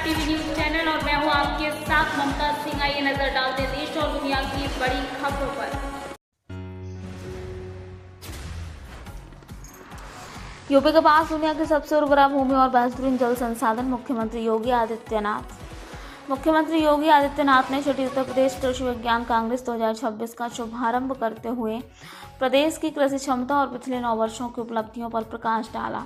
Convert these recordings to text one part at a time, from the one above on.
TV news channel और मैं हूं आपके साथ ममता सिंह। आइए नजर डालते हैं देश और दुनिया की बड़ी खबरों पर। यूपी के पास दुनिया की सबसे उर्वरा भूमि और बेहतरीन जल संसाधन। मुख्यमंत्री योगी आदित्यनाथ ने छठी उत्तर प्रदेश कृषि विज्ञान कांग्रेस 2026 का शुभारंभ करते हुए प्रदेश की कृषि क्षमता और पिछले 9 वर्षों की उपलब्धियों पर प्रकाश डाला।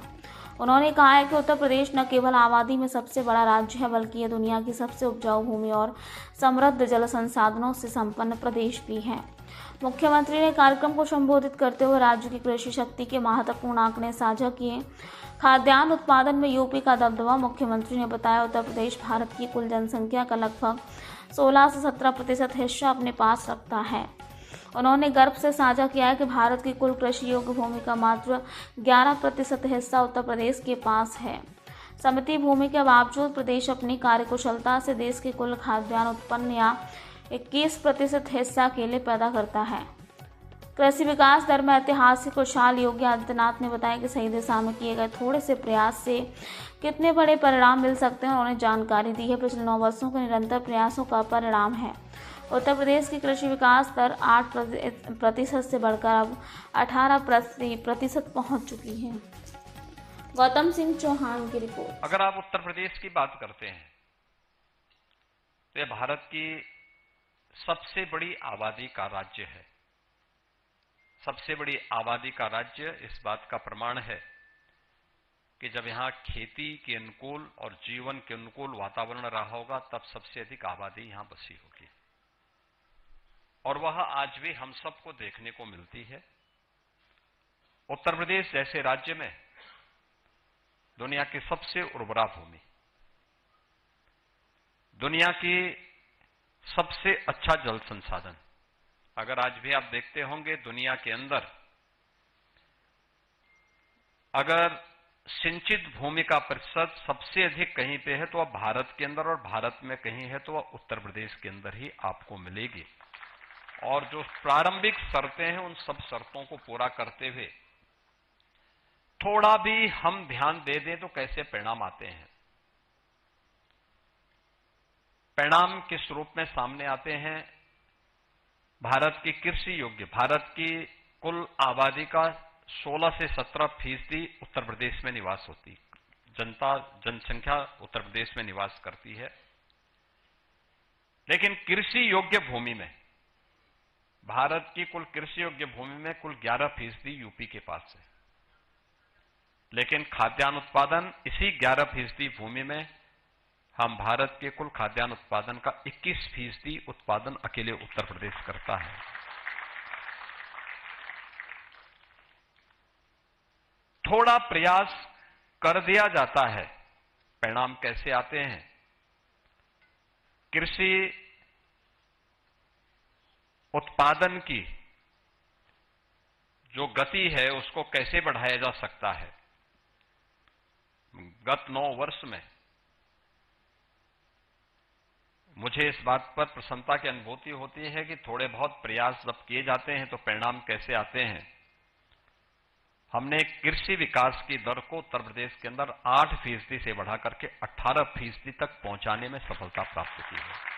उन्होंने कहा है कि उत्तर प्रदेश न केवल आबादी में सबसे बड़ा राज्य है, बल्कि ये दुनिया की सबसे उपजाऊ भूमि और समृद्ध जल संसाधनों से संपन्न प्रदेश भी है। मुख्यमंत्री ने कार्यक्रम को संबोधित करते हुए राज्य की कृषि शक्ति के महत्वपूर्ण आंकड़े साझा किए। खाद्यान्न उत्पादन में यूपी का दबदबा। मुख्यमंत्री ने बताया, उत्तर प्रदेश भारत की कुल जनसंख्या का लगभग 16 से 17% हिस्सा अपने पास रखता है। उन्होंने गर्व से साझा किया है कि भारत की कुल कृषि योग्य भूमि का मात्र 11% हिस्सा उत्तर प्रदेश के पास है। समिति भूमि के बावजूद प्रदेश अपनी कार्यकुशलता से देश के कुल खाद्यान्न उत्पन्न या 21% हिस्सा अकेले पैदा करता है। कृषि विकास दर में ऐतिहासिक उछाल। योगी आदित्यनाथ ने बताया कि सही दिशा में किए गए थोड़े से प्रयास से कितने बड़े परिणाम मिल सकते हैं। उन्होंने जानकारी दी है, पिछले 9 वर्षों के निरंतर प्रयासों का परिणाम है। उत्तर प्रदेश की कृषि विकास दर 8% से बढ़कर अब 18% पहुंच चुकी है। गौतम सिंह चौहान की रिपोर्ट। अगर आप उत्तर प्रदेश की बात करते हैं तो यह भारत की सबसे बड़ी आबादी का राज्य है। सबसे बड़ी आबादी का राज्य इस बात का प्रमाण है कि जब यहां खेती के अनुकूल और जीवन के अनुकूल वातावरण रहा होगा, तब सबसे अधिक आबादी यहां बसी होगी, और वह आज भी हम सबको देखने को मिलती है। उत्तर प्रदेश जैसे राज्य में दुनिया की सबसे उर्वरा भूमि, दुनिया की सबसे अच्छा जल संसाधन। अगर आज भी आप देखते होंगे दुनिया के अंदर अगर सिंचित भूमि का प्रतिशत सबसे अधिक कहीं पे है तो वह भारत के अंदर, और भारत में कहीं है तो वह उत्तर प्रदेश के अंदर ही आपको मिलेगी। और जो प्रारंभिक शर्तें हैं उन सब शर्तों को पूरा करते हुए थोड़ा भी हम ध्यान दे दें तो कैसे परिणाम आते हैं। परिणाम किस रूप में सामने आते हैं? भारत की कृषि योग्य, भारत की कुल आबादी का 16 से 17% उत्तर प्रदेश में निवास होती, जनसंख्या उत्तर प्रदेश में निवास करती है। लेकिन कृषि योग्य भूमि में, भारत की कुल कृषि योग्य भूमि में कुल 11% यूपी के पास है। लेकिन खाद्यान्न उत्पादन इसी 11% भूमि में हम भारत के कुल खाद्यान्न उत्पादन का 21% उत्पादन अकेले उत्तर प्रदेश करता है। थोड़ा प्रयास कर दिया जाता है, परिणाम कैसे आते हैं? कृषि उत्पादन की जो गति है उसको कैसे बढ़ाया जा सकता है? गत 9 वर्ष में मुझे इस बात पर प्रसन्नता की अनुभूति होती है कि थोड़े बहुत प्रयास जब किए जाते हैं तो परिणाम कैसे आते हैं। हमने कृषि विकास की दर को उत्तर प्रदेश के अंदर 8% से बढ़ाकर के 18% तक पहुंचाने में सफलता प्राप्त की है।